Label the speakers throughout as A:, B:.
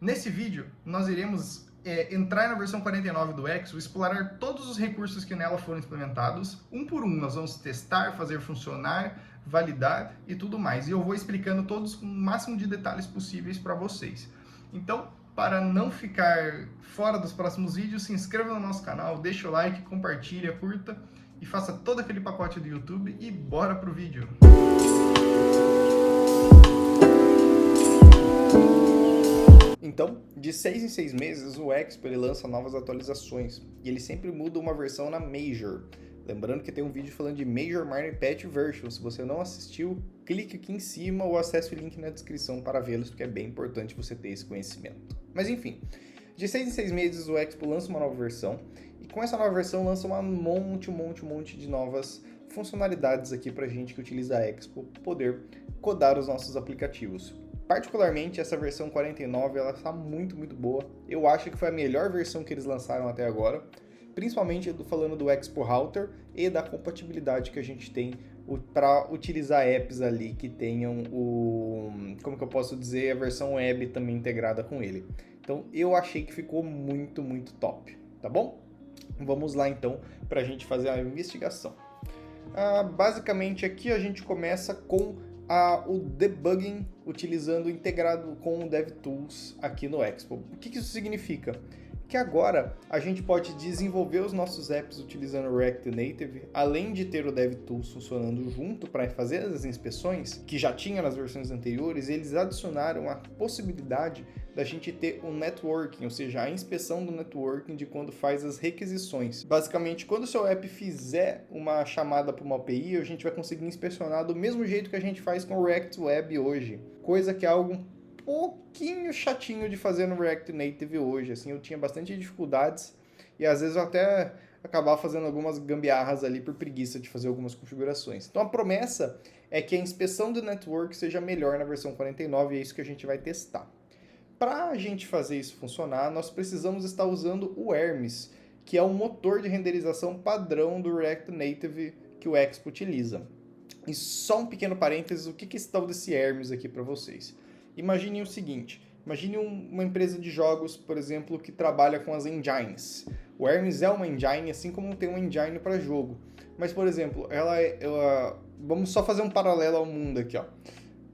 A: Nesse vídeo, nós iremos entrar na versão 49 do Expo, explorar todos os recursos que nela foram implementados. Um por um, nós vamos testar, fazer funcionar, validar e tudo mais. E eu vou explicando todos com o máximo de detalhes possíveis para vocês. Então, para não ficar fora dos próximos vídeos, se inscreva no nosso canal, deixa o like, compartilha, curta e faça todo aquele pacote do YouTube e bora pro vídeo! Então, de 6 em 6 meses, o Expo ele lança novas atualizações e ele sempre muda uma versão na Major. Lembrando que tem um vídeo falando de Major Minor Patch Version. Se você não assistiu, clique aqui em cima ou acesse o link na descrição para vê-los, porque é bem importante você ter esse conhecimento. Mas enfim, de 6 em 6 meses o Expo lança uma nova versão e com essa nova versão lança um monte de novas funcionalidades aqui para a gente que utiliza a Expo poder codar os nossos aplicativos. Particularmente, essa versão 49, ela está muito boa. Eu acho que foi a melhor versão que eles lançaram até agora, principalmente falando do Expo Router e da compatibilidade que a gente tem para utilizar apps ali que tenham como que eu posso dizer, a versão web também integrada com ele. Então, eu achei que ficou muito top, tá bom? Vamos lá então para a gente fazer a investigação. Basicamente aqui a gente começa com o debugging utilizando integrado com o DevTools aqui no Expo. O que isso significa? Que agora a gente pode desenvolver os nossos apps utilizando o React Native, além de ter o DevTools funcionando junto para fazer as inspeções, que já tinha nas versões anteriores, eles adicionaram a possibilidade da gente ter um networking, ou seja, a inspeção do networking de quando faz as requisições. Basicamente, quando o seu app fizer uma chamada para uma API, a gente vai conseguir inspecionar do mesmo jeito que a gente faz com o React Web hoje, coisa que é algo um pouquinho chatinho de fazer no React Native hoje. Assim, eu tinha bastante dificuldades e às vezes eu até acabava fazendo algumas gambiarras ali por preguiça de fazer algumas configurações. Então a promessa é que a inspeção do network seja melhor na versão 49 e é isso que a gente vai testar. Para a gente fazer isso funcionar, nós precisamos estar usando o Hermes, que é o motor de renderização padrão do React Native que o Expo utiliza. E só um pequeno parênteses, o que é esse tal desse Hermes aqui para vocês? Imaginem o seguinte, imagine uma empresa de jogos, por exemplo, que trabalha com as engines. O Hermes é uma engine, assim como tem uma engine para jogo. Mas, por exemplo, vamos só fazer um paralelo ao mundo aqui, ó.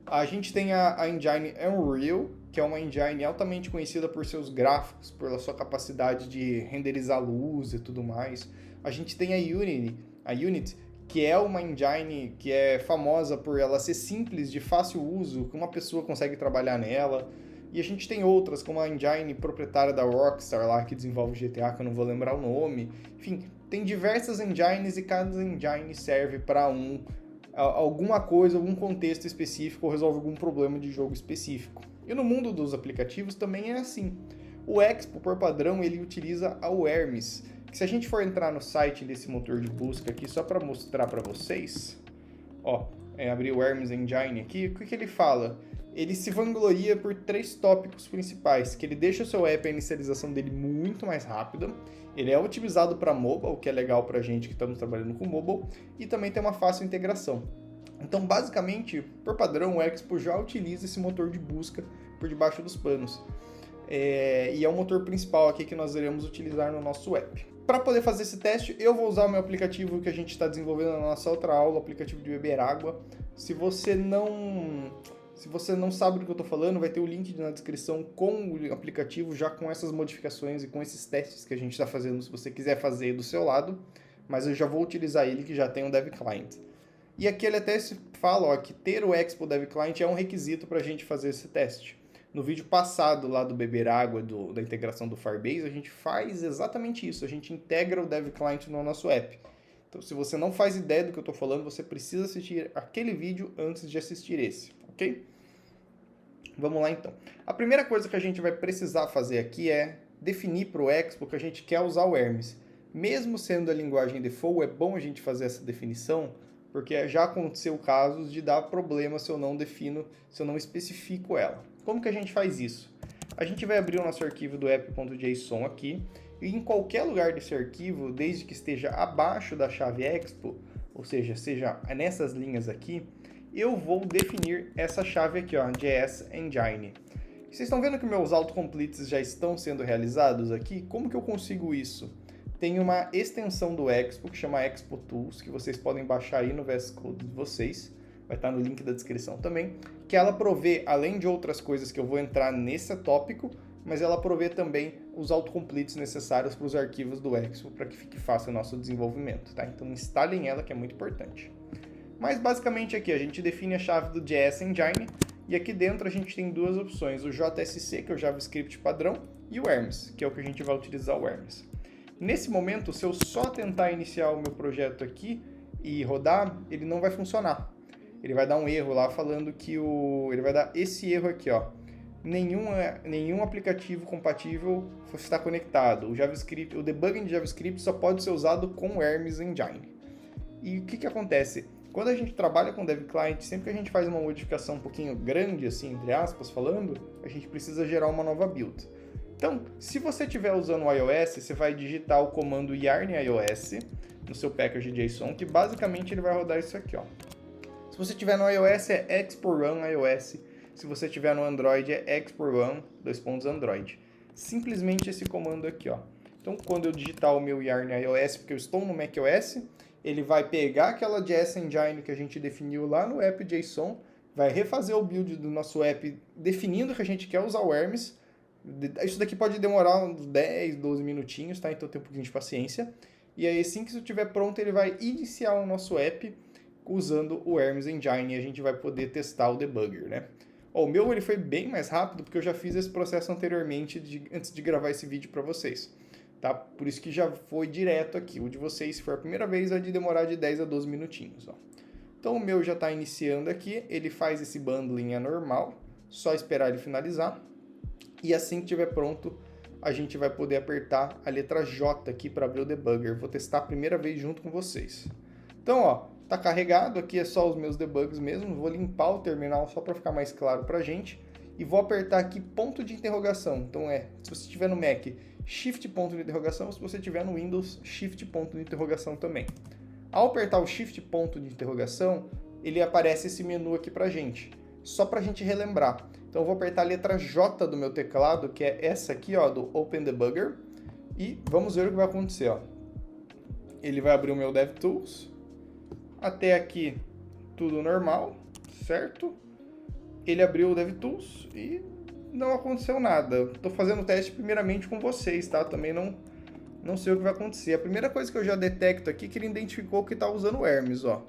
A: A gente tem a engine Unreal, que é uma engine altamente conhecida por seus gráficos, pela sua capacidade de renderizar luz e tudo mais. A gente tem a Unity, que é uma engine que é famosa por ela ser simples, de fácil uso, que uma pessoa consegue trabalhar nela. E a gente tem outras, como a engine proprietária da Rockstar lá, que desenvolve GTA, que eu não vou lembrar o nome. Enfim, tem diversas engines e cada engine serve para alguma coisa, algum contexto específico ou resolve algum problema de jogo específico. E no mundo dos aplicativos também é assim. O Expo, por padrão, ele utiliza o Hermes, que se a gente for entrar no site desse motor de busca aqui, só para mostrar para vocês, abrir o Hermes Engine aqui, o que ele fala? Ele se vangloria por 3 tópicos principais, que ele deixa o seu app, a inicialização dele muito mais rápida, ele é otimizado para mobile, o que é legal para a gente que estamos trabalhando com mobile, e também tem uma fácil integração. Então, basicamente, por padrão, o Expo já utiliza esse motor de busca por debaixo dos panos. E é o motor principal aqui que nós iremos utilizar no nosso app. Para poder fazer esse teste, eu vou usar o meu aplicativo que a gente está desenvolvendo na nossa outra aula, o aplicativo de beber água. Se você não sabe do que eu estou falando, vai ter o link na descrição com o aplicativo, já com essas modificações e com esses testes que a gente está fazendo, se você quiser fazer do seu lado. Mas eu já vou utilizar ele, que já tem um Dev Client. E aqui ele até fala que ter o Expo Dev Client é um requisito para a gente fazer esse teste. No vídeo passado lá do beber água, da integração do Firebase, a gente faz exatamente isso. A gente integra o Dev Client no nosso app. Então, se você não faz ideia do que eu estou falando, você precisa assistir aquele vídeo antes de assistir esse, ok? Vamos lá então. A primeira coisa que a gente vai precisar fazer aqui é definir para o Expo que a gente quer usar o Hermes. Mesmo sendo a linguagem default, é bom a gente fazer essa definição, porque já aconteceu casos de dar problema se eu não especifico ela. Como que a gente faz isso? A gente vai abrir o nosso arquivo do app.json aqui, e em qualquer lugar desse arquivo, desde que esteja abaixo da chave Expo, ou seja nessas linhas aqui, eu vou definir essa chave aqui, JS Engine. Vocês estão vendo que meus autocompletes já estão sendo realizados aqui? Como que eu consigo isso? Tem uma extensão do Expo que chama Expo Tools, que vocês podem baixar aí no VS Code de vocês. Vai estar no link da descrição também. Que ela provê, além de outras coisas que eu vou entrar nesse tópico, mas ela provê também os autocompletes necessários para os arquivos do Expo, para que fique fácil o nosso desenvolvimento, tá? Então instalem ela, que é muito importante. Mas basicamente aqui a gente define a chave do JS Engine, e aqui dentro a gente tem duas opções, o JSC, que é o JavaScript padrão, e o Hermes, que é o que a gente vai utilizar o Hermes. Nesse momento, se eu só tentar iniciar o meu projeto aqui e rodar, ele não vai funcionar. Ele vai dar um erro lá falando que ele vai dar esse erro aqui, ó. Nenhum aplicativo compatível está conectado. O debugging de JavaScript só pode ser usado com o Hermes Engine. E o que acontece? Quando a gente trabalha com Dev Client, sempre que a gente faz uma modificação um pouquinho grande, assim, entre aspas, falando, a gente precisa gerar uma nova build. Então, se você estiver usando o iOS, você vai digitar o comando yarn iOS no seu package JSON, que basicamente ele vai rodar isso aqui, ó. Se você estiver no iOS, é export run iOS. Se você estiver no Android, é export run Android. Simplesmente esse comando aqui, ó. Então, quando eu digitar o meu yarn iOS, porque eu estou no macOS, ele vai pegar aquela JS Engine que a gente definiu lá no app JSON, vai refazer o build do nosso app definindo que a gente quer usar o Hermes. Isso daqui pode demorar uns 10, 12 minutinhos, tá? Então tem um pouquinho de paciência. E aí assim que isso estiver pronto, ele vai iniciar o nosso app usando o Hermes Engine e a gente vai poder testar o debugger, né? O meu ele foi bem mais rápido porque eu já fiz esse processo anteriormente antes de gravar esse vídeo para vocês. Tá? Por isso que já foi direto aqui. O de vocês, se for a primeira vez, vai demorar de 10 a 12 minutinhos. Ó. Então o meu já está iniciando aqui. Ele faz esse bundling normal. Só esperar ele finalizar. E assim que estiver pronto, a gente vai poder apertar a letra J aqui para abrir o debugger. Vou testar a primeira vez junto com vocês. Então, ó, tá carregado. Aqui é só os meus debugs mesmo. Vou limpar o terminal só para ficar mais claro para a gente. E vou apertar aqui ponto de interrogação. Então se você estiver no Mac, Shift ponto de interrogação. Se você estiver no Windows, Shift ponto de interrogação também. Ao apertar o Shift ponto de interrogação, ele aparece esse menu aqui pra gente. Só pra gente relembrar. Então eu vou apertar a letra J do meu teclado, que é essa aqui, ó, do Open Debugger. E vamos ver o que vai acontecer, ó. Ele vai abrir o meu DevTools. Até aqui, tudo normal, certo? Ele abriu o DevTools e não aconteceu nada. Estou fazendo o teste primeiramente com vocês, tá? Também não sei o que vai acontecer. A primeira coisa que eu já detecto aqui é que ele identificou que está usando o Hermes, ó.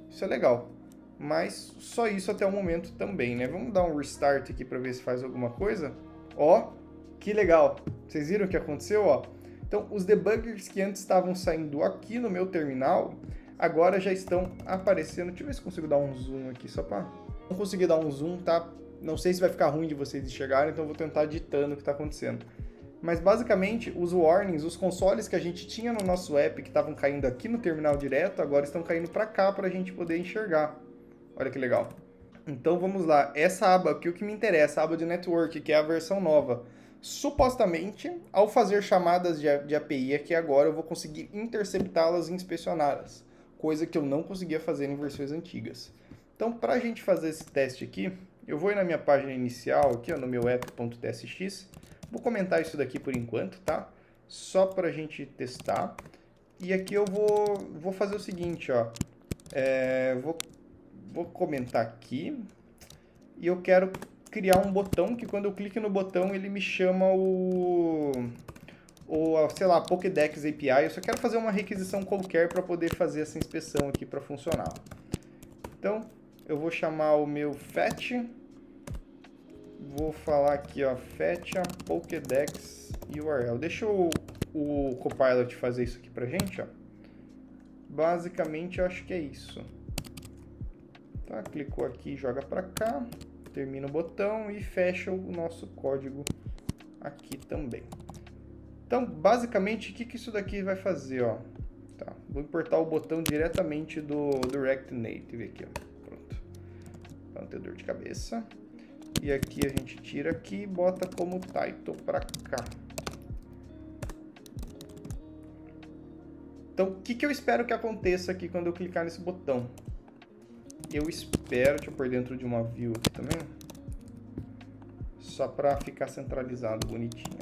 A: Isso é legal. Mas só isso até o momento também, né? Vamos dar um restart aqui para ver se faz alguma coisa. Ó, que legal. Vocês viram o que aconteceu, ó? Então, os debuggers que antes estavam saindo aqui no meu terminal, agora já estão aparecendo. Deixa eu ver se consigo dar um zoom aqui só para... Não consegui dar um zoom, tá? Não sei se vai ficar ruim de vocês enxergarem, então eu vou tentar ditando o que está acontecendo. Mas basicamente, os warnings, os consoles que a gente tinha no nosso app, que estavam caindo aqui no terminal direto, agora estão caindo para cá para a gente poder enxergar. Olha que legal. Então vamos lá. Essa aba aqui, o que me interessa, a aba de network, que é a versão nova. Supostamente, ao fazer chamadas de API aqui agora, eu vou conseguir interceptá-las e inspecioná-las. Coisa que eu não conseguia fazer em versões antigas. Então, para a gente fazer esse teste aqui, eu vou ir na minha página inicial, aqui ó, no meu app.tsx. Vou comentar isso daqui por enquanto, tá? Só para a gente testar. E aqui eu vou fazer o seguinte, ó. Vou comentar aqui. E eu quero criar um botão que quando eu clique no botão, ele me chama sei lá, Pokédex API. Eu só quero fazer uma requisição qualquer para poder fazer essa inspeção aqui para funcionar. Então, eu vou chamar o meu fetch, vou falar aqui, ó, fetch a Pokédex URL. Deixa o Copilot fazer isso aqui pra gente, ó. Basicamente, eu acho que é isso. Tá, clicou aqui, joga pra cá, termina o botão e fecha o nosso código aqui também. Então, basicamente, o que isso daqui vai fazer, ó? Tá, vou importar o botão diretamente do React Native aqui, ó. Para não ter dor de cabeça. E aqui a gente tira aqui e bota como title para cá. Então, o que eu espero que aconteça aqui quando eu clicar nesse botão? Eu espero, deixa eu pôr dentro de uma view aqui também. só para ficar centralizado, bonitinho.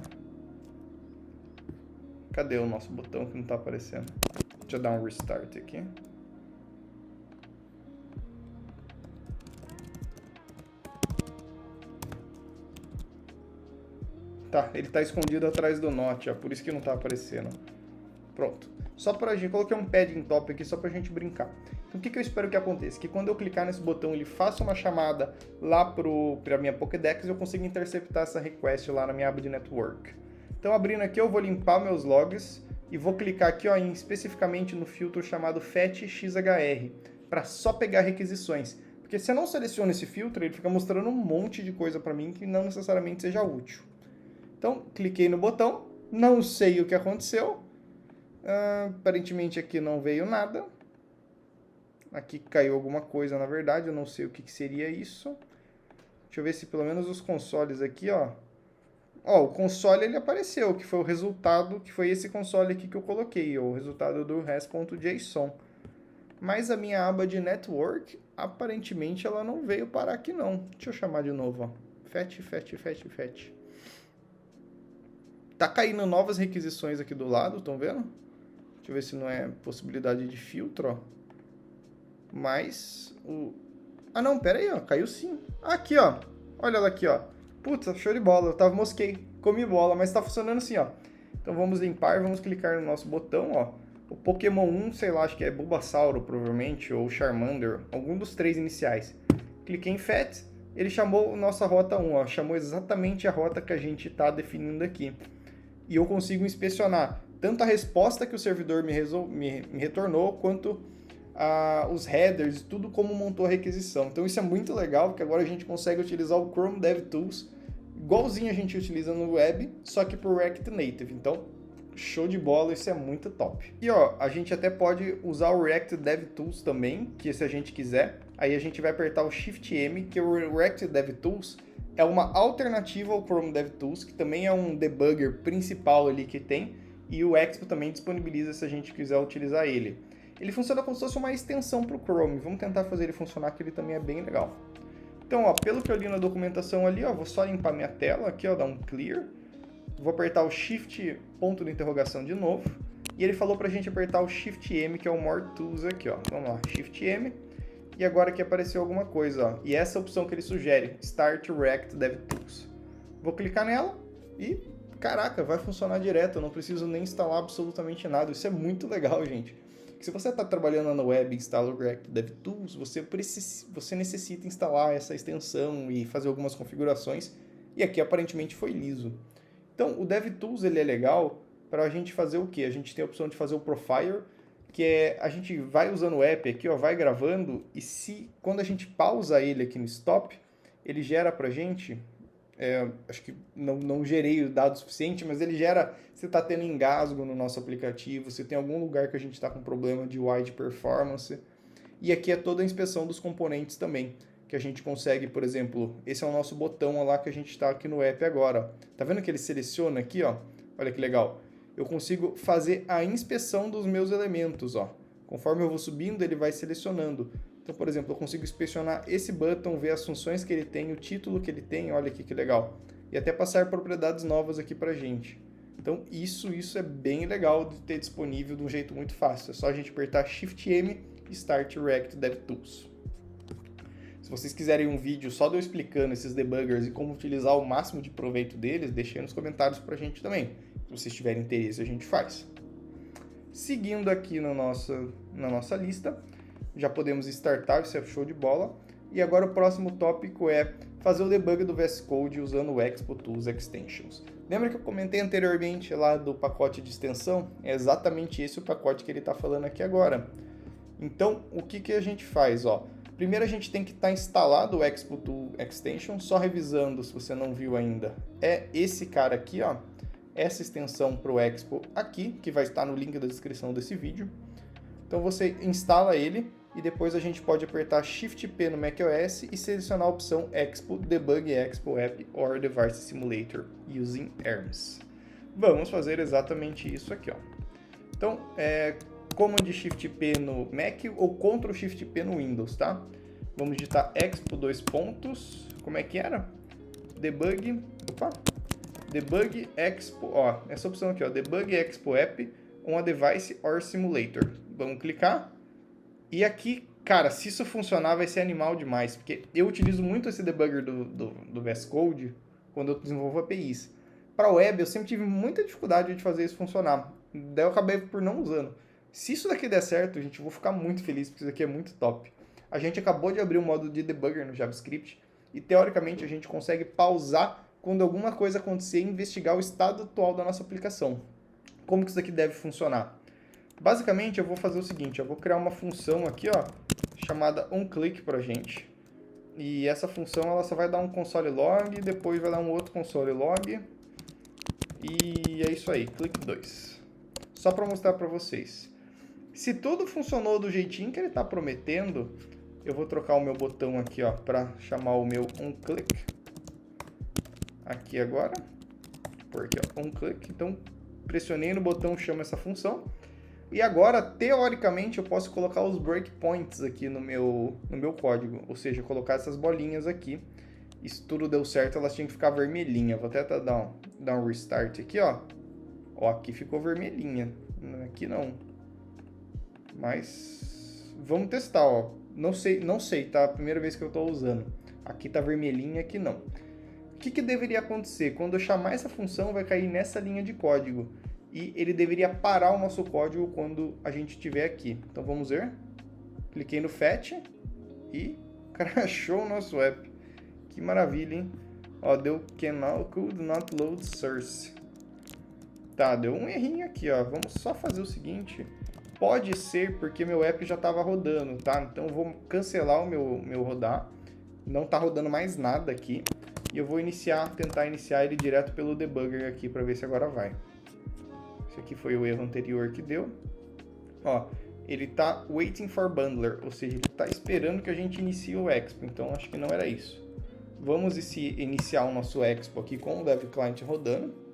A: Cadê o nosso botão que não está aparecendo? Deixa eu dar um restart aqui. Tá, ele está escondido atrás do Note, ó, por isso que não está aparecendo. Pronto. Só pra gente, coloquei um padding top aqui só pra gente brincar. Então o que eu espero que aconteça? Que quando eu clicar nesse botão ele faça uma chamada lá pra minha Pokédex e eu consiga interceptar essa request lá na minha aba de network. Então abrindo aqui eu vou limpar meus logs e vou clicar aqui ó, especificamente no filtro chamado FetchXHR para só pegar requisições. Porque se eu não seleciono esse filtro, ele fica mostrando um monte de coisa para mim que não necessariamente seja útil. Então cliquei no botão, não sei o que aconteceu. Aparentemente aqui não veio nada. Aqui caiu alguma coisa, na verdade. Eu não sei o que seria isso. Deixa eu ver se pelo menos os consoles aqui, ó. Ó, o console ele apareceu, que foi o resultado, que foi esse console aqui que eu coloquei, ó, o resultado do res.json. Mas a minha aba de network, aparentemente ela não veio parar aqui não. Deixa eu chamar de novo, ó. Fetch. Tá caindo novas requisições aqui do lado, estão vendo? Deixa eu ver se não é possibilidade de filtro, ó. Mas o... Ah, não, pera aí, ó. Caiu sim. Aqui, ó. Olha ela aqui, ó. Putz, show de bola. Eu mosquei. Comi bola, mas tá funcionando assim, ó. Então vamos limpar, vamos clicar no nosso botão, ó. O Pokémon 1, sei lá, acho que é Bulbasauro, provavelmente, ou Charmander. Algum dos três iniciais. Cliquei em Fetch. Ele chamou nossa rota 1, ó. Chamou exatamente a rota que a gente tá definindo aqui. E eu consigo inspecionar tanto a resposta que o servidor me retornou, quanto os headers, tudo como montou a requisição. Então isso é muito legal, porque agora a gente consegue utilizar o Chrome DevTools, igualzinho a gente utiliza no web, só que por React Native. Então, show de bola, isso é muito top. E ó, a gente até pode usar o React DevTools também, que se a gente quiser, aí a gente vai apertar o Shift M, que o React DevTools é uma alternativa ao Chrome DevTools, que também é um debugger principal ali que tem, e o Expo também disponibiliza se a gente quiser utilizar ele. Ele funciona como se fosse uma extensão para o Chrome. Vamos tentar fazer ele funcionar, que ele também é bem legal. Então, ó, pelo que eu li na documentação ali, ó, vou só limpar minha tela aqui, ó, dar um clear. Vou apertar o Shift ponto de interrogação de novo. E ele falou pra gente apertar o Shift M, que é o More Tools aqui, ó. Vamos lá, Shift M. E agora aqui apareceu alguma coisa, ó. E essa opção que ele sugere, Start React DevTools. Vou clicar nela e, caraca, vai funcionar direto. Eu não preciso nem instalar absolutamente nada. Isso é muito legal, gente. Se você está trabalhando na web e instala o React DevTools, você necessita instalar essa extensão e fazer algumas configurações. E aqui aparentemente foi liso. Então o DevTools ele é legal para a gente fazer o quê? A gente tem a opção de fazer o Profiler, que é a gente vai usando o app aqui, ó, vai gravando, e quando a gente pausa ele aqui no Stop, ele gera para a gente... acho que não gerei o dado suficiente, mas ele gera, se está tendo engasgo no nosso aplicativo, se tem algum lugar que a gente está com problema de UI de performance. E aqui é toda a inspeção dos componentes também, que a gente consegue, por exemplo, esse é o nosso botão lá que a gente está aqui no app agora. Tá vendo que ele seleciona aqui, ó? Olha que legal. Eu consigo fazer a inspeção dos meus elementos, ó. Conforme eu vou subindo, ele vai selecionando. Então, por exemplo, eu consigo inspecionar esse button, ver as funções que ele tem, o título que ele tem, olha aqui que legal. E até passar propriedades novas aqui pra gente. Então, isso é bem legal de ter disponível de um jeito muito fácil. É só a gente apertar Shift M e Start React DevTools. Se vocês quiserem um vídeo só de eu explicando esses debuggers e como utilizar o máximo de proveito deles, deixem aí nos comentários pra gente também. Se vocês tiverem interesse, a gente faz. Seguindo aqui na nossa lista, já podemos startar, isso é show de bola. E agora o próximo tópico é fazer o debug do VS Code usando o Expo Tools Extensions. Lembra que eu comentei anteriormente lá do pacote de extensão? É exatamente esse o pacote que ele está falando aqui agora. Então, o que a gente faz? Ó? Primeiro a gente tem que estar instalado o Expo Tool Extension, só revisando se você não viu ainda. É esse cara aqui, ó, essa extensão para o Expo aqui, que vai estar no link da descrição desse vídeo. Então você instala ele e depois a gente pode apertar Shift P no macOS e selecionar a opção Expo Debug Expo App or Device Simulator using ARMS. Vamos fazer exatamente isso aqui, ó. Então, Command Shift P no Mac ou Ctrl Shift P no Windows, tá? Vamos digitar Expo 2 pontos, como é que era? debug, opa, debug expo, ó, essa opção aqui, ó, debug expo app on a device or simulator. Vamos clicar. E aqui, cara, se isso funcionar vai ser animal demais, porque eu utilizo muito esse debugger do VS Code quando eu desenvolvo APIs. Para web, eu sempre tive muita dificuldade de fazer isso funcionar. Daí eu acabei por não usando. Se isso daqui der certo, gente, eu vou ficar muito feliz, porque isso aqui é muito top. A gente acabou de abrir um modo de debugger no JavaScript e, teoricamente, a gente consegue pausar quando alguma coisa acontecer e investigar o estado atual da nossa aplicação. Como que isso daqui deve funcionar? Basicamente, eu vou fazer o seguinte, eu vou criar uma função aqui, ó, chamada onClick pra gente. E essa função, ela só vai dar um console log, depois vai dar um outro console log. E é isso aí, click 2. Só para mostrar para vocês. Se tudo funcionou do jeitinho que ele está prometendo, eu vou trocar o meu botão aqui, ó, para chamar o meu onClick. Aqui agora. Por aqui, ó, onClick. Então, pressionei no botão, chama essa função. E agora, teoricamente, eu posso colocar os breakpoints aqui no meu código. Ou seja, colocar essas bolinhas aqui. E se tudo deu certo, elas tinham que ficar vermelhinha. Vou até dar um restart aqui, ó. Ó, aqui ficou vermelhinha. Aqui não. Mas vamos testar, ó. Não sei, tá? A primeira vez que eu tô usando. Aqui tá vermelhinha, aqui não. O que deveria acontecer? Quando eu chamar essa função, vai cair nessa linha de código. E ele deveria parar o nosso código quando a gente estiver aqui. Então vamos ver. Cliquei no fetch e crashou o nosso app. Que maravilha, hein? Ó, deu could not load source. Tá, deu um errinho aqui, ó. Vamos só fazer o seguinte. Pode ser porque meu app já estava rodando, tá? Então eu vou cancelar o meu rodar. Não tá rodando mais nada aqui. E eu vou tentar iniciar ele direto pelo debugger aqui para ver se agora vai. Esse aqui foi o erro anterior que deu. Ó, ele tá waiting for bundler, ou seja, ele tá esperando que a gente inicie o Expo. Então acho que não era isso. Vamos iniciar o nosso Expo aqui com o Dev Client rodando.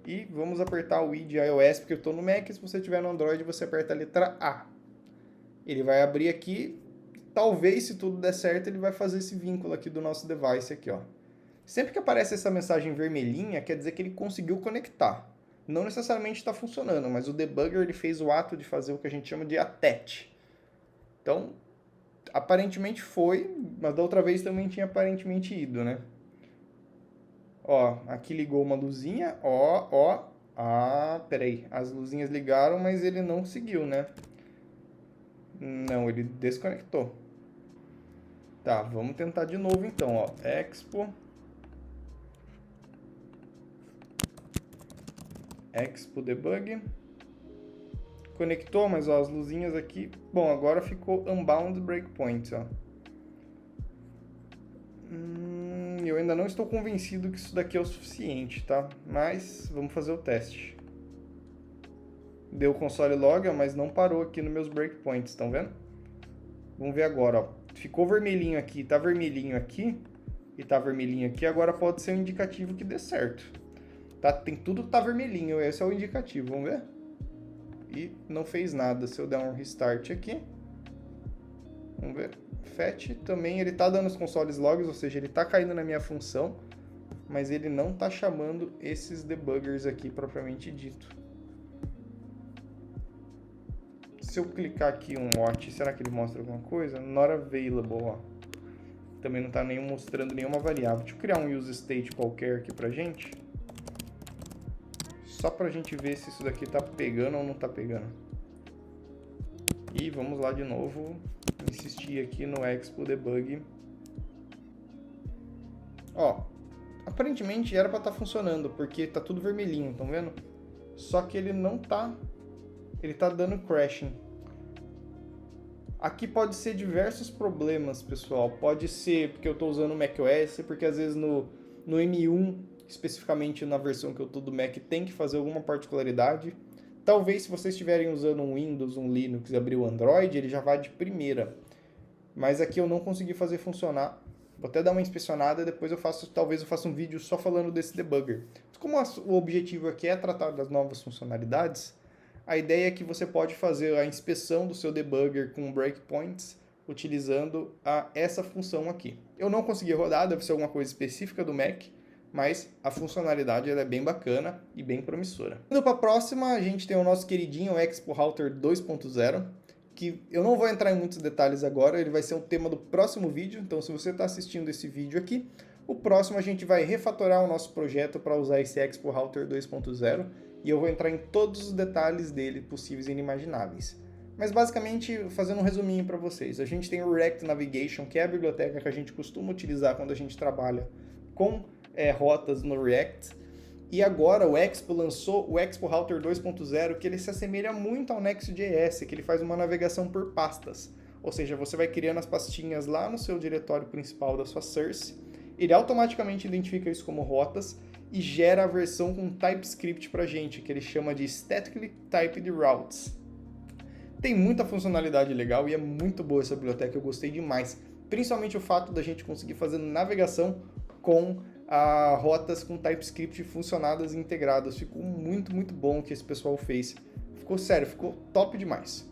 A: E vamos apertar o I de iOS, porque eu estou no Mac. Se você estiver no Android, você aperta a letra A. Ele vai abrir aqui. Talvez, se tudo der certo, ele vai fazer esse vínculo aqui do nosso device aqui, ó. Sempre que aparece essa mensagem vermelhinha, quer dizer que ele conseguiu conectar. Não necessariamente está funcionando, mas o debugger ele fez o ato de fazer o que a gente chama de attach. Então, aparentemente foi, mas da outra vez também tinha aparentemente ido, né? Ó, aqui ligou uma luzinha, ó. Ah, peraí, as luzinhas ligaram, mas ele não seguiu, né? Não, ele desconectou. Tá, vamos tentar de novo então, ó. Expo debug. Conectou, mas ó, as luzinhas aqui... Bom, agora ficou unbound breakpoint, ó. Eu ainda não estou convencido que isso daqui é o suficiente, tá? Mas vamos fazer o teste. Deu console log, mas não parou aqui nos meus breakpoints, estão vendo? Vamos ver agora, ó. Ficou vermelhinho aqui, tá vermelhinho aqui e tá vermelhinho aqui. Agora pode ser um indicativo que dê certo. Tá? Tem tudo que tá vermelhinho, esse é o indicativo, vamos ver? E não fez nada. Se eu der um restart aqui, vamos ver. Fetch também, ele tá dando os consoles logs, ou seja, ele tá caindo na minha função, mas ele não tá chamando esses debuggers aqui propriamente dito. Se eu clicar aqui um watch, será que ele mostra alguma coisa? Not available, ó. Também não tá mostrando nenhuma variável. Deixa eu criar um use state qualquer aqui pra gente. Só pra gente ver se isso daqui tá pegando ou não tá pegando. E vamos lá de novo. Insistir aqui no Expo Debug. Ó, aparentemente era para estar funcionando, porque tá tudo vermelhinho, estão vendo? Só que ele não tá, ele tá dando crashing. Aqui pode ser diversos problemas, pessoal. Pode ser porque eu tô usando o macOS, porque às vezes no M1, especificamente na versão que eu tô do Mac, tem que fazer alguma particularidade. Talvez se vocês estiverem usando um Windows, um Linux e abrir o Android, ele já vai de primeira. Mas aqui eu não consegui fazer funcionar. Vou até dar uma inspecionada e depois talvez eu faça um vídeo só falando desse debugger. Como o objetivo aqui é tratar das novas funcionalidades, a ideia é que você pode fazer a inspeção do seu debugger com breakpoints utilizando essa função aqui. Eu não consegui rodar, deve ser alguma coisa específica do Mac, mas a funcionalidade ela é bem bacana e bem promissora. Indo para a próxima, a gente tem o nosso queridinho Expo Router 2.0, que eu não vou entrar em muitos detalhes agora, ele vai ser o tema do próximo vídeo, então se você está assistindo esse vídeo aqui, o próximo a gente vai refatorar o nosso projeto para usar esse Expo Router 2.0 e eu vou entrar em todos os detalhes dele possíveis e inimagináveis. Mas basicamente, fazendo um resuminho para vocês, a gente tem o React Navigation, que é a biblioteca que a gente costuma utilizar quando a gente trabalha com rotas no React. E agora o Expo lançou o Expo Router 2.0, que ele se assemelha muito ao Next.js, que ele faz uma navegação por pastas. Ou seja, você vai criando as pastinhas lá no seu diretório principal da sua source, ele automaticamente identifica isso como rotas e gera a versão com TypeScript pra gente, que ele chama de Statically Typed Routes. Tem muita funcionalidade legal e é muito boa essa biblioteca, eu gostei demais. Principalmente o fato da gente conseguir fazer navegação com rotas com TypeScript funcionadas e integradas. Ficou muito, muito bom o que esse pessoal fez. Ficou sério, ficou top demais.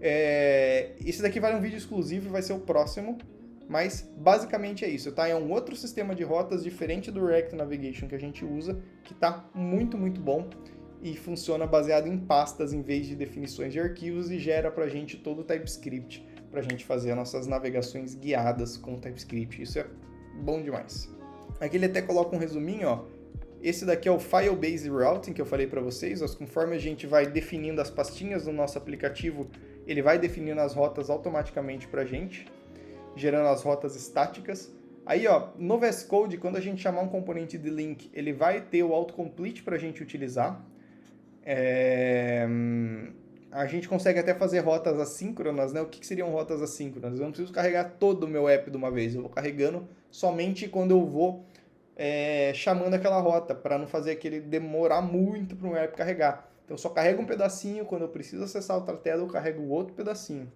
A: Esse daqui vai ser um vídeo exclusivo e vai ser o próximo, mas basicamente é isso, tá? É um outro sistema de rotas diferente do React Navigation que a gente usa, que tá muito, muito bom e funciona baseado em pastas em vez de definições de arquivos e gera pra gente todo o TypeScript pra gente fazer as nossas navegações guiadas com TypeScript. Isso é bom demais. Aqui ele até coloca um resuminho, ó. Esse daqui é o File Based Routing que eu falei para vocês. Conforme a gente vai definindo as pastinhas no nosso aplicativo, ele vai definindo as rotas automaticamente para a gente, gerando as rotas estáticas. Aí, ó, no VS Code, quando a gente chamar um componente de link, ele vai ter o autocomplete para a gente utilizar. A gente consegue até fazer rotas assíncronas, né? O que seriam rotas assíncronas? Eu não preciso carregar todo o meu app de uma vez, eu vou carregando somente quando eu vou chamando aquela rota, para não fazer aquele demorar muito para o meu app carregar. Então eu só carrego um pedacinho, quando eu preciso acessar outra tela eu carrego outro pedacinho.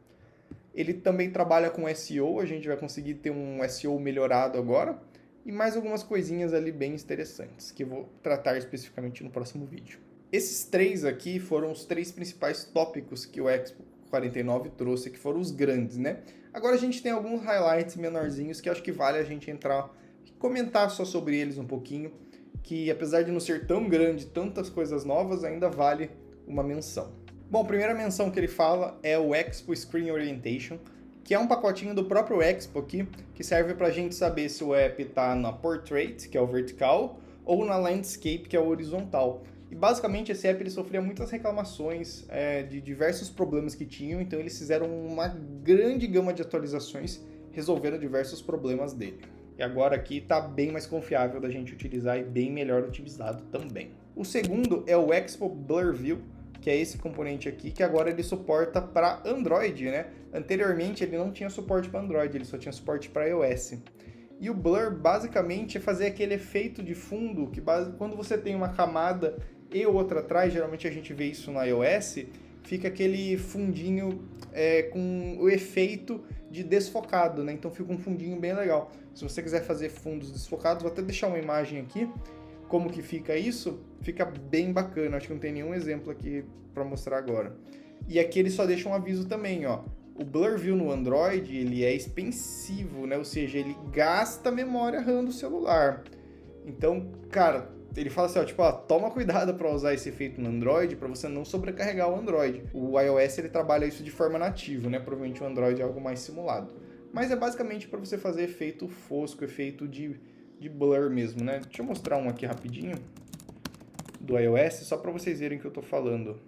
A: Ele também trabalha com SEO, a gente vai conseguir ter um SEO melhorado agora, e mais algumas coisinhas ali bem interessantes, que eu vou tratar especificamente no próximo vídeo. Esses três aqui foram os três principais tópicos que o Expo 49 trouxe, que foram os grandes, né? Agora a gente tem alguns highlights menorzinhos que acho que vale a gente entrar e comentar só sobre eles um pouquinho, que apesar de não ser tão grande, tantas coisas novas, ainda vale uma menção. Bom, a primeira menção que ele fala é o Expo Screen Orientation, que é um pacotinho do próprio Expo aqui, que serve para a gente saber se o app está na Portrait, que é o vertical, ou na Landscape, que é o horizontal. E basicamente esse app ele sofria muitas reclamações de diversos problemas que tinham, então eles fizeram uma grande gama de atualizações, resolvendo diversos problemas dele. E agora aqui está bem mais confiável da gente utilizar e bem melhor utilizado também. O segundo é o Expo Blur View, que é esse componente aqui, que agora ele suporta para Android, né? Anteriormente ele não tinha suporte para Android, ele só tinha suporte para iOS. E o Blur basicamente é fazer aquele efeito de fundo, que quando você tem uma camada e outra atrás, geralmente a gente vê isso no iOS, fica aquele fundinho com o efeito de desfocado, né? Então fica um fundinho bem legal. Se você quiser fazer fundos desfocados, vou até deixar uma imagem aqui, como que fica isso, fica bem bacana. Acho que não tem nenhum exemplo aqui para mostrar agora. E aqui ele só deixa um aviso também, ó. O Blur View no Android, ele é expensivo, né? Ou seja, ele gasta memória RAM do celular. Então, cara, ele fala assim, ó, toma cuidado para usar esse efeito no Android, para você não sobrecarregar o Android. O iOS, ele trabalha isso de forma nativa, né? Provavelmente o Android é algo mais simulado. Mas é basicamente para você fazer efeito fosco, efeito de blur mesmo, né? Deixa eu mostrar um aqui rapidinho do iOS, só para vocês verem o que eu tô falando.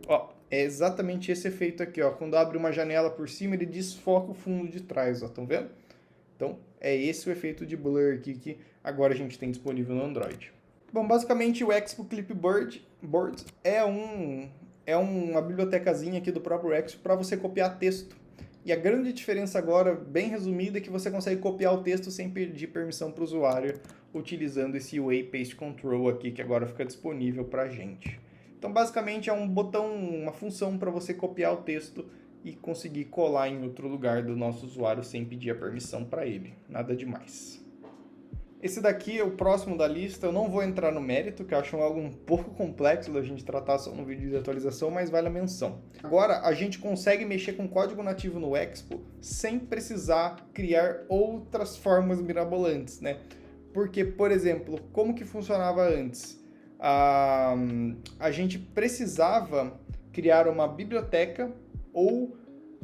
A: Ó, é exatamente esse efeito aqui, ó. Quando abre uma janela por cima, ele desfoca o fundo de trás, ó. Estão vendo? Então, é esse o efeito de blur aqui que agora a gente tem disponível no Android. Bom, basicamente o Expo Clipboard é uma bibliotecazinha aqui do próprio Expo para você copiar texto. E a grande diferença agora, bem resumida, é que você consegue copiar o texto sem pedir permissão para o usuário, utilizando esse Way Paste Control aqui, que agora fica disponível para a gente. Então, basicamente, é um botão, uma função para você copiar o texto e conseguir colar em outro lugar do nosso usuário sem pedir a permissão para ele. Nada demais. Esse daqui é o próximo da lista, eu não vou entrar no mérito, que eu acho algo um pouco complexo da gente tratar só no vídeo de atualização, mas vale a menção. Agora, a gente consegue mexer com código nativo no Expo sem precisar criar outras formas mirabolantes, né? Porque, por exemplo, como que funcionava antes? A gente precisava criar uma biblioteca ou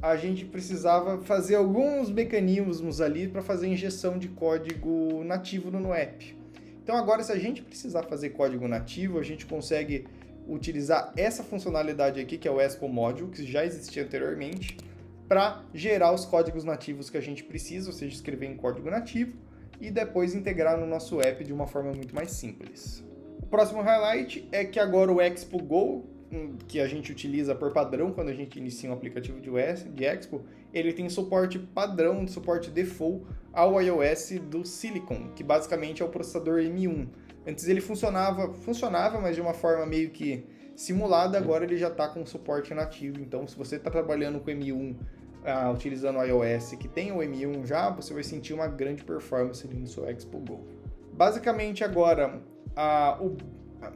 A: a gente precisava fazer alguns mecanismos ali para fazer injeção de código nativo no app. Então agora, se a gente precisar fazer código nativo, a gente consegue utilizar essa funcionalidade aqui, que é o Expo Module, que já existia anteriormente, para gerar os códigos nativos que a gente precisa, ou seja, escrever em código nativo, e depois integrar no nosso app de uma forma muito mais simples. O próximo highlight é que agora o Expo Go, que a gente utiliza por padrão quando a gente inicia um aplicativo de Expo, ele tem suporte padrão, suporte default ao iOS do Silicon, que basicamente é o processador M1. Antes ele funcionava, mas de uma forma meio que simulada, agora ele já está com suporte nativo. Então, se você está trabalhando com M1 utilizando o iOS que tem o M1 já, você vai sentir uma grande performance ali no seu Expo Go. Basicamente agora,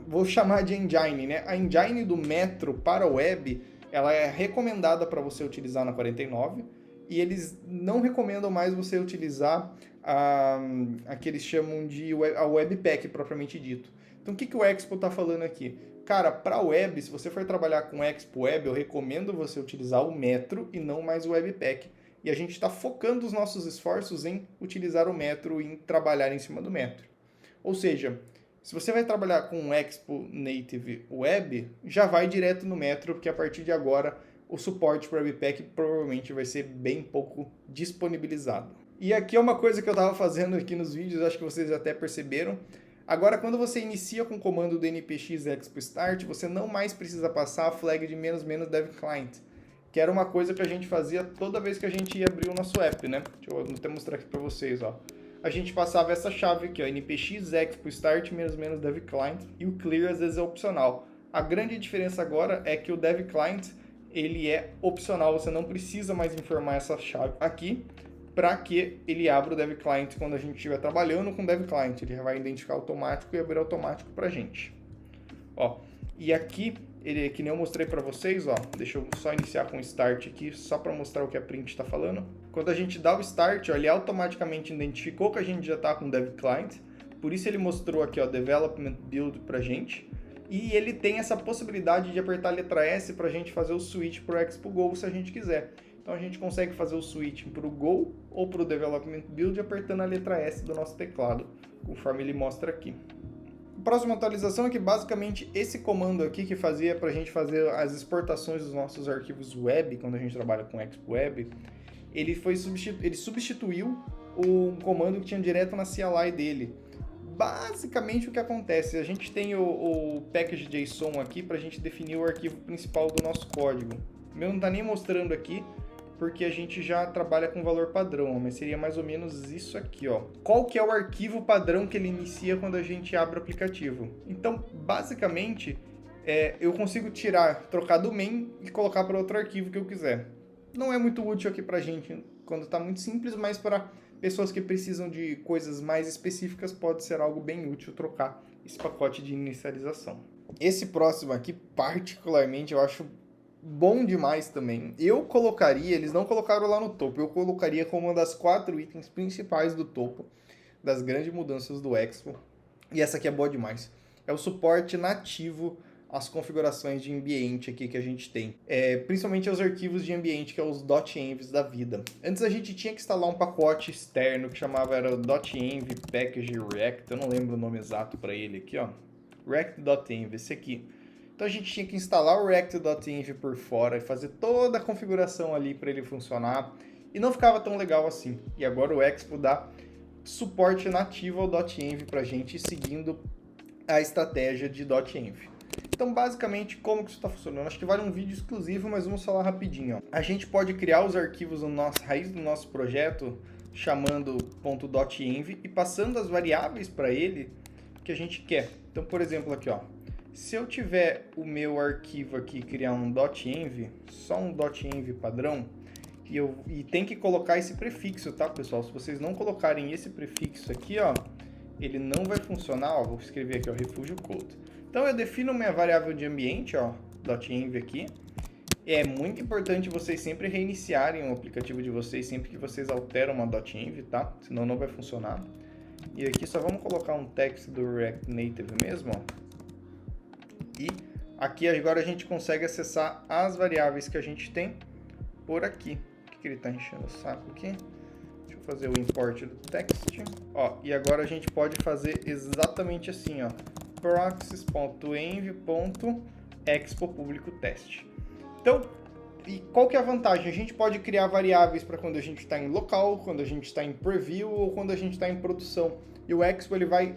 A: vou chamar de engine, né? A engine do Metro para o web, ela é recomendada para você utilizar na 49 e eles não recomendam mais você utilizar a que eles chamam de a Webpack propriamente dito. Então, o que o Expo está falando aqui? Cara, para web, se você for trabalhar com Expo Web, eu recomendo você utilizar o Metro e não mais o Webpack. E a gente está focando os nossos esforços em utilizar o Metro e em trabalhar em cima do Metro. Ou seja, se você vai trabalhar com Expo Native Web, já vai direto no Metro, porque a partir de agora o suporte para Webpack provavelmente vai ser bem pouco disponibilizado. E aqui é uma coisa que eu estava fazendo aqui nos vídeos, acho que vocês até perceberam. Agora, quando você inicia com o comando do npx expo start, você não mais precisa passar a flag de --dev_client, que era uma coisa que a gente fazia toda vez que a gente ia abrir o nosso app, né? Deixa eu até mostrar aqui para vocês, ó. A gente passava essa chave aqui, ó, npx expo start --dev_client, e o clear às vezes é opcional. A grande diferença agora é que o dev client ele é opcional, você não precisa mais informar essa chave aqui para que ele abra o dev client quando a gente estiver trabalhando com o dev client. Ele vai identificar automático e abrir automático para a gente. Ó, e aqui, que nem eu mostrei para vocês, ó, deixa eu só iniciar com o start aqui, só para mostrar o que a print está falando. Quando a gente dá o start, ó, ele automaticamente identificou que a gente já está com o dev client, por isso ele mostrou aqui, ó, development build para a gente, e ele tem essa possibilidade de apertar a letra S para a gente fazer o switch para o Expo Go se a gente quiser. Então a gente consegue fazer o switch para o Go ou para o Development Build apertando a letra S do nosso teclado, conforme ele mostra aqui. A próxima atualização é que basicamente esse comando aqui que fazia para a gente fazer as exportações dos nossos arquivos web, quando a gente trabalha com Expo Web, ele substituiu o comando que tinha direto na CLI dele. Basicamente o que acontece, a gente tem o package.json aqui para a gente definir o arquivo principal do nosso código. O meu não está nem mostrando aqui, porque a gente já trabalha com valor padrão, mas seria mais ou menos isso aqui, ó. Qual que é o arquivo padrão que ele inicia quando a gente abre o aplicativo? Então, basicamente, eu consigo trocar do main e colocar para outro arquivo que eu quiser. Não é muito útil aqui pra gente quando está muito simples, mas para pessoas que precisam de coisas mais específicas pode ser algo bem útil trocar esse pacote de inicialização. Esse próximo aqui, particularmente, eu acho bom demais também. Eu colocaria, eles não colocaram lá no topo, eu colocaria como uma das 4 itens principais do topo das grandes mudanças do Expo. E essa aqui é boa demais. É o suporte nativo às configurações de ambiente aqui que a gente tem. Principalmente aos arquivos de ambiente, que é os .envs da vida. Antes a gente tinha que instalar um pacote externo que era o .env package react, eu não lembro o nome exato para ele aqui, ó. react.env, esse aqui. Então a gente tinha que instalar o react.env por fora e fazer toda a configuração ali para ele funcionar. E não ficava tão legal assim. E agora o Expo dá suporte nativo ao .env para a gente, seguindo a estratégia de .env. Então basicamente como que isso está funcionando? Acho que vale um vídeo exclusivo, mas vamos falar rapidinho. Ó. A gente pode criar os arquivos na raiz do nosso projeto, chamando .env e passando as variáveis para ele que a gente quer. Então, por exemplo, aqui, ó. Se eu tiver o meu arquivo aqui, criar um .env, só um .env padrão, e tem que colocar esse prefixo, tá, pessoal? Se vocês não colocarem esse prefixo aqui, ó, ele não vai funcionar, ó, vou escrever aqui, ó, refúgio code. Então eu defino minha variável de ambiente, ó, .env aqui. É muito importante vocês sempre reiniciarem o aplicativo de vocês sempre que vocês alteram uma .env, tá? Senão não vai funcionar. E aqui só vamos colocar um text do React Native mesmo, ó. E aqui agora a gente consegue acessar as variáveis que a gente tem por aqui. O que ele está enchendo o saco aqui? Deixa eu fazer o import do text. Ó, e agora a gente pode fazer exatamente assim, ó. proxies.env.expo público teste. Então, e qual que é a vantagem? A gente pode criar variáveis para quando a gente está em local, quando a gente está em preview ou quando a gente está em produção. E o Expo ele vai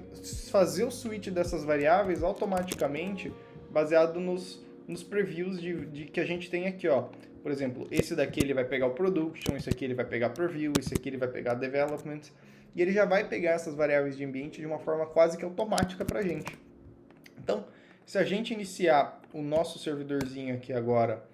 A: fazer o switch dessas variáveis automaticamente baseado nos previews de que a gente tem aqui, ó. Por exemplo, esse daqui ele vai pegar o production, esse aqui ele vai pegar preview, esse aqui ele vai pegar development. E ele já vai pegar essas variáveis de ambiente de uma forma quase que automática para a gente. Então, se a gente iniciar o nosso servidorzinho aqui agora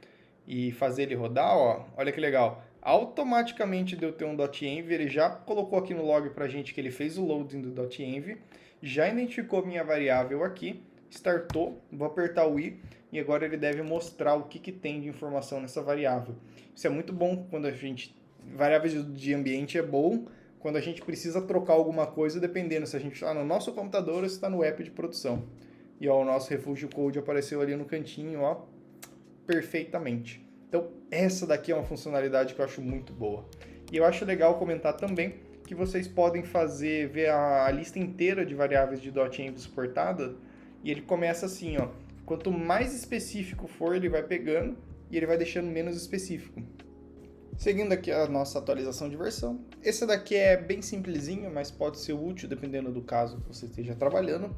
A: e fazer ele rodar, ó, olha que legal. Automaticamente deu ter um .env, ele já colocou aqui no log pra gente que ele fez o loading do .env, já identificou minha variável aqui, startou, vou apertar o i e agora ele deve mostrar o que tem de informação nessa variável. Isso é muito bom quando a gente... Variáveis de ambiente é bom quando a gente precisa trocar alguma coisa, dependendo se a gente está no nosso computador ou se está no app de produção. E ó, o nosso refúgio code apareceu ali no cantinho, ó, perfeitamente. Então, essa daqui é uma funcionalidade que eu acho muito boa. E eu acho legal comentar também que vocês podem ver a lista inteira de variáveis de .env suportada, e ele começa assim, ó, quanto mais específico for, ele vai pegando, e ele vai deixando menos específico. Seguindo aqui a nossa atualização de versão, esse daqui é bem simplesinho, mas pode ser útil dependendo do caso que você esteja trabalhando.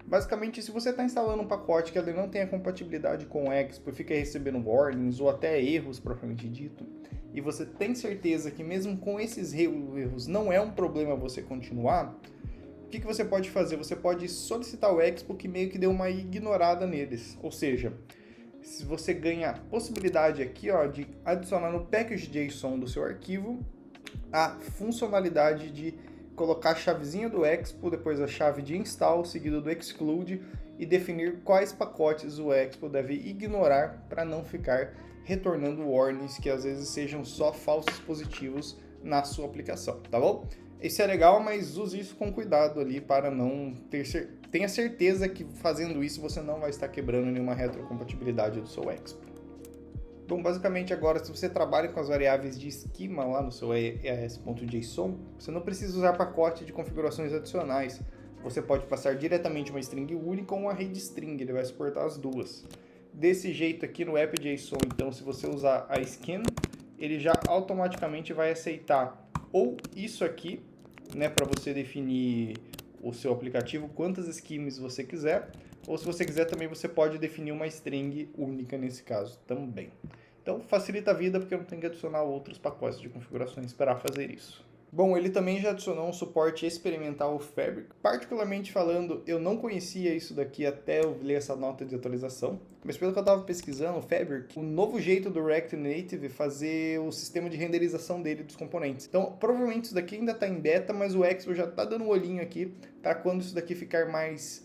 A: Basicamente, se você está instalando um pacote que ele não tem a compatibilidade com o Expo e fica recebendo warnings ou até erros propriamente dito, e você tem certeza que mesmo com esses erros não é um problema você continuar, o que você pode fazer? Você pode solicitar o Expo que meio que dê uma ignorada neles. Ou seja, se você ganha a possibilidade aqui, ó, de adicionar no package.json do seu arquivo a funcionalidade de colocar a chavezinha do Expo, depois a chave de install, seguido do exclude, e definir quais pacotes o Expo deve ignorar para não ficar retornando warnings que às vezes sejam só falsos positivos na sua aplicação, tá bom? Isso é legal, mas use isso com cuidado ali para não tenha certeza que fazendo isso você não vai estar quebrando nenhuma retrocompatibilidade do seu Expo. Bom, basicamente agora, se você trabalha com as variáveis de esquema lá no seu EAS.json, você não precisa usar pacote de configurações adicionais. Você pode passar diretamente uma string única ou uma array de string, ele vai suportar as duas. Desse jeito aqui no app.json, então, se você usar a skin, ele já automaticamente vai aceitar ou isso aqui, né, para você definir o seu aplicativo, quantas schemas você quiser, ou se você quiser também você pode definir uma string única nesse caso também. Então facilita a vida porque não tem que adicionar outros pacotes de configurações para fazer isso. Bom, ele também já adicionou um suporte experimental ao Fabric. Particularmente falando, eu não conhecia isso daqui até eu ler essa nota de atualização. Mas pelo que eu estava pesquisando, o Fabric, o novo jeito do React Native fazer o sistema de renderização dele dos componentes. Então, provavelmente isso daqui ainda está em beta, mas o Expo já está dando um olhinho aqui para quando isso daqui ficar mais,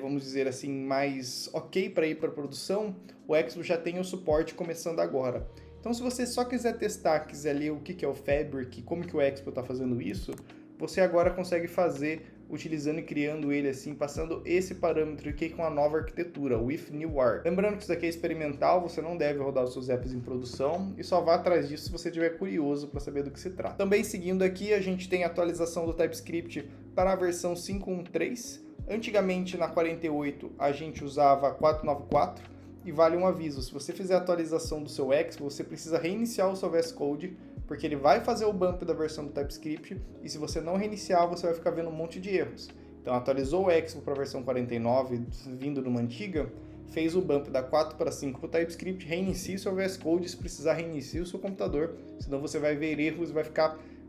A: vamos dizer assim, mais ok para ir para produção, o Expo já tem o suporte começando agora. Então, se você só quiser testar, quiser ler o que é o Fabric, como que o Expo está fazendo isso, você agora consegue fazer utilizando e criando ele assim, passando esse parâmetro aqui com a nova arquitetura, o if new arc. Lembrando que isso daqui é experimental, você não deve rodar os seus apps em produção e só vá atrás disso se você estiver curioso para saber do que se trata. Também seguindo aqui, a gente tem a atualização do TypeScript para a versão 5.1.3. Antigamente, na 48, a gente usava 4.9.4. E vale um aviso, se você fizer a atualização do seu Expo, você precisa reiniciar o seu VS Code, porque ele vai fazer o bump da versão do TypeScript, e se você não reiniciar, você vai ficar vendo um monte de erros. Então, atualizou o Expo para a versão 49, vindo de uma antiga, fez o bump da 4 para 5 para o TypeScript, reinicie seu VS Code, se precisar reinicie o seu computador, senão você vai ver erros e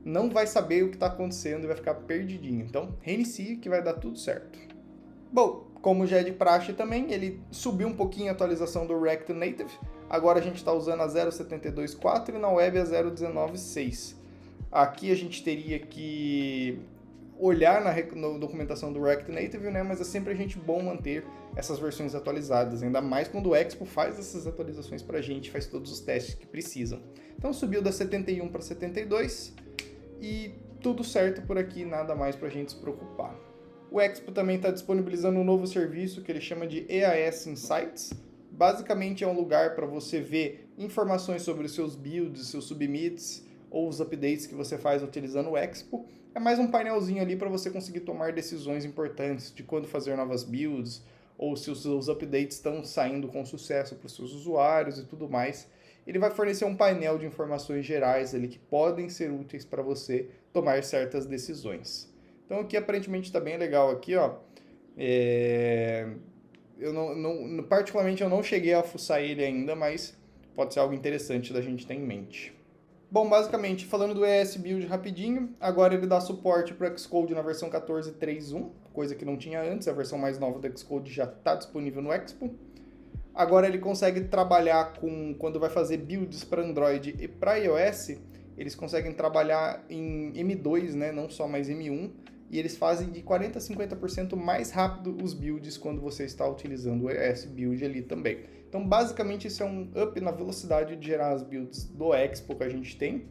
A: não vai saber o que está acontecendo e vai ficar perdidinho. Então, reinicie que vai dar tudo certo. Bom, como já é de praxe também, ele subiu um pouquinho a atualização do React Native. Agora a gente está usando a 0.72.4 e na web a 0.19.6. Aqui a gente teria que olhar na documentação do React Native, né? Mas é sempre bom manter essas versões atualizadas, ainda mais quando o Expo faz essas atualizações para a gente, faz todos os testes que precisam. Então subiu da 71 para 72 e tudo certo por aqui, nada mais para a gente se preocupar. O Expo também está disponibilizando um novo serviço que ele chama de EAS Insights. Basicamente é um lugar para você ver informações sobre os seus builds, seus submits ou os updates que você faz utilizando o Expo. É mais um painelzinho ali para você conseguir tomar decisões importantes de quando fazer novas builds ou se os seus updates estão saindo com sucesso para os seus usuários e tudo mais. Ele vai fornecer um painel de informações gerais ali que podem ser úteis para você tomar certas decisões. Então aqui aparentemente está bem legal aqui, ó. Particularmente eu não cheguei a fuçar ele ainda, mas pode ser algo interessante da gente ter em mente. Bom, basicamente, falando do ES Build rapidinho, agora ele dá suporte para o Xcode na versão 14.3.1, coisa que não tinha antes, a versão mais nova do Xcode já está disponível no Expo. Agora ele consegue trabalhar quando vai fazer builds para Android e para iOS, eles conseguem trabalhar em M2, né, não só mais M1, e eles fazem de 40% a 50% mais rápido os builds quando você está utilizando o ES Build ali também. Então, basicamente, isso é um up na velocidade de gerar as builds do Expo que a gente tem.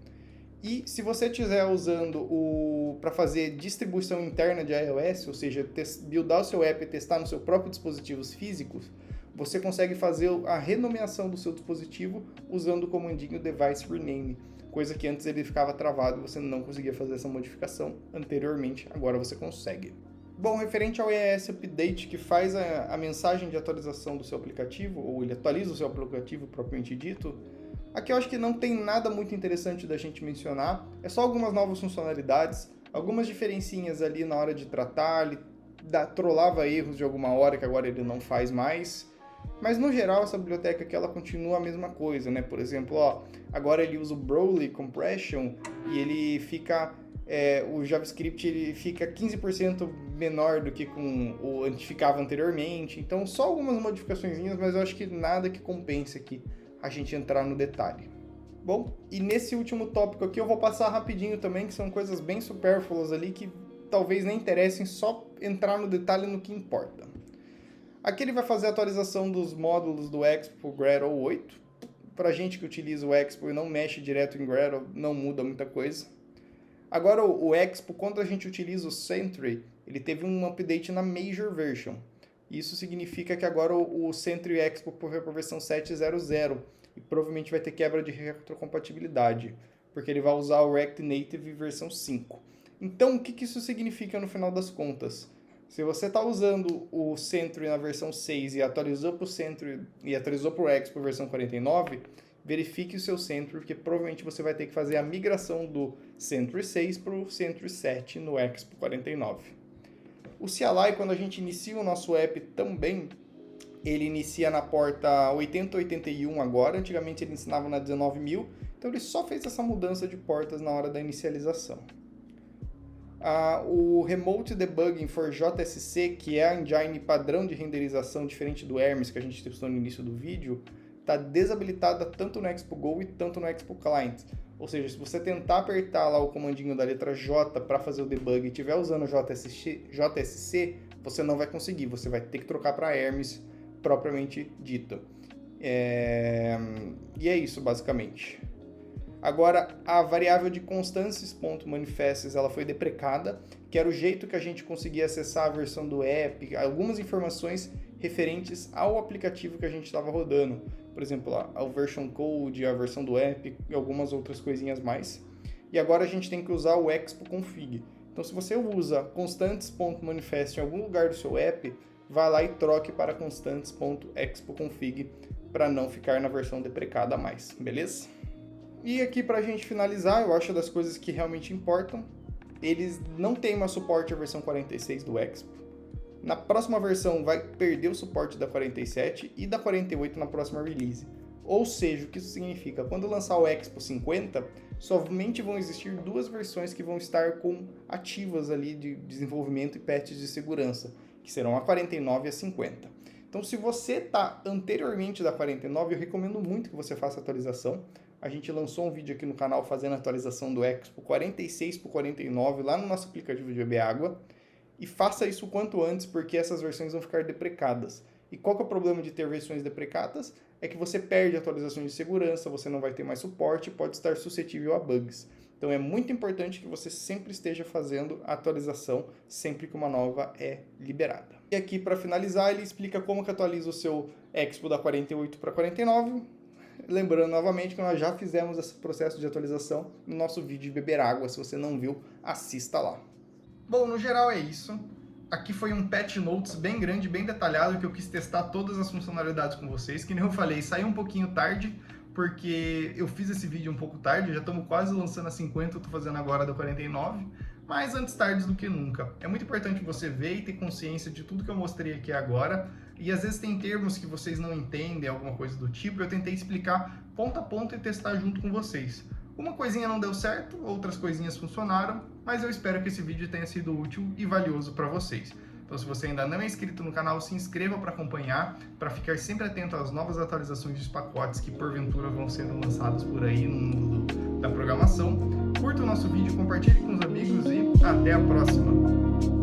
A: E se você estiver usando para fazer distribuição interna de iOS, ou seja, buildar o seu app e testar no seu próprio dispositivos físicos, você consegue fazer a renomeação do seu dispositivo usando o comandinho device rename, coisa que antes ele ficava travado e você não conseguia fazer essa modificação anteriormente, agora você consegue. Bom, referente ao EAS Update, que faz a mensagem de atualização do seu aplicativo, ou ele atualiza o seu aplicativo propriamente dito, aqui eu acho que não tem nada muito interessante da gente mencionar, é só algumas novas funcionalidades, algumas diferencinhas ali na hora de tratar, ele trollava erros de alguma hora que agora ele não faz mais, mas no geral essa biblioteca aqui ela continua a mesma coisa, né? Por exemplo, agora ele usa o Broadly Compression e ele fica... o JavaScript ele fica 15% menor do que com o que ficava anteriormente, então só algumas modificações, mas eu acho que nada que compense aqui a gente entrar no detalhe. Bom, e nesse último tópico aqui eu vou passar rapidinho também, que são coisas bem supérfluas ali que talvez nem interessem, só entrar no detalhe no que importa. Aqui ele vai fazer a atualização dos módulos do Expo Gradle 8. Para gente que utiliza o Expo e não mexe direto em Gradle, não muda muita coisa. Agora o Expo, quando a gente utiliza o Sentry, ele teve um update na Major Version. Isso significa que agora o Sentry Expo foi para a versão 7.0.0 e provavelmente vai ter quebra de retrocompatibilidade, porque ele vai usar o React Native versão 5. Então, o que isso significa no final das contas? Se você está usando o Sentry na versão 6 e atualizou para o Sentry e atualizou para o Expo versão 49, verifique o seu Sentry, porque provavelmente você vai ter que fazer a migração do Sentry 6 para o Sentry 7 no Expo 49. O CLI, quando a gente inicia o nosso app também, ele inicia na porta 8081 agora, antigamente ele ensinava na 19.000, então ele só fez essa mudança de portas na hora da inicialização. O Remote Debugging for JSC, que é a engine padrão de renderização diferente do Hermes que a gente testou no início do vídeo, está desabilitada tanto no Expo Go e tanto no Expo Client. Ou seja, se você tentar apertar lá o comandinho da letra J para fazer o debug e estiver usando JSC, você não vai conseguir, você vai ter que trocar para Hermes propriamente dito. E é isso basicamente. Agora, a variável de constances.manifests ela foi deprecada, que era o jeito que a gente conseguia acessar a versão do app, algumas informações referentes ao aplicativo que a gente estava rodando. Por exemplo, o version code, a versão do app e algumas outras coisinhas mais. E agora a gente tem que usar o expo config. Então, se você usa constantes.manifest em algum lugar do seu app, vá lá e troque para constantes.expo config para não ficar na versão deprecada a mais, beleza? E aqui para a gente finalizar, eu acho das coisas que realmente importam, eles não têm mais suporte à versão 46 do Expo. Na próxima versão vai perder o suporte da 47 e da 48 na próxima release. Ou seja, o que isso significa? Quando lançar o Expo 50, somente vão existir duas versões que vão estar ativas ali de desenvolvimento e patches de segurança, que serão a 49 e a 50. Então, se você está anteriormente da 49, eu recomendo muito que você faça a atualização. A gente lançou um vídeo aqui no canal fazendo a atualização do Expo 46 para 49 lá no nosso aplicativo de beber água. E faça isso o quanto antes, porque essas versões vão ficar deprecadas. E qual que é o problema de ter versões deprecadas? É que você perde atualizações de segurança, você não vai ter mais suporte e pode estar suscetível a bugs. Então é muito importante que você sempre esteja fazendo a atualização sempre que uma nova é liberada. E aqui, para finalizar, ele explica como que atualiza o seu Expo da 48 para 49. Lembrando novamente que nós já fizemos esse processo de atualização no nosso vídeo de beber água. Se você não viu, assista lá. Bom, no geral é isso. Aqui foi um patch notes bem grande, bem detalhado, que eu quis testar todas as funcionalidades com vocês. Que nem eu falei, saiu um pouquinho tarde, porque eu fiz esse vídeo um pouco tarde, já estamos quase lançando a 50, eu estou fazendo agora da 49, mas antes tarde do que nunca. É muito importante você ver e ter consciência de tudo que eu mostrei aqui agora, e às vezes tem termos que vocês não entendem, alguma coisa do tipo, eu tentei explicar ponto a ponto e testar junto com vocês. Uma coisinha não deu certo, outras coisinhas funcionaram, mas eu espero que esse vídeo tenha sido útil e valioso para vocês. Então, se você ainda não é inscrito no canal, se inscreva para acompanhar, para ficar sempre atento às novas atualizações dos pacotes que porventura vão sendo lançados por aí no mundo da programação. Curta o nosso vídeo, compartilhe com os amigos e até a próxima!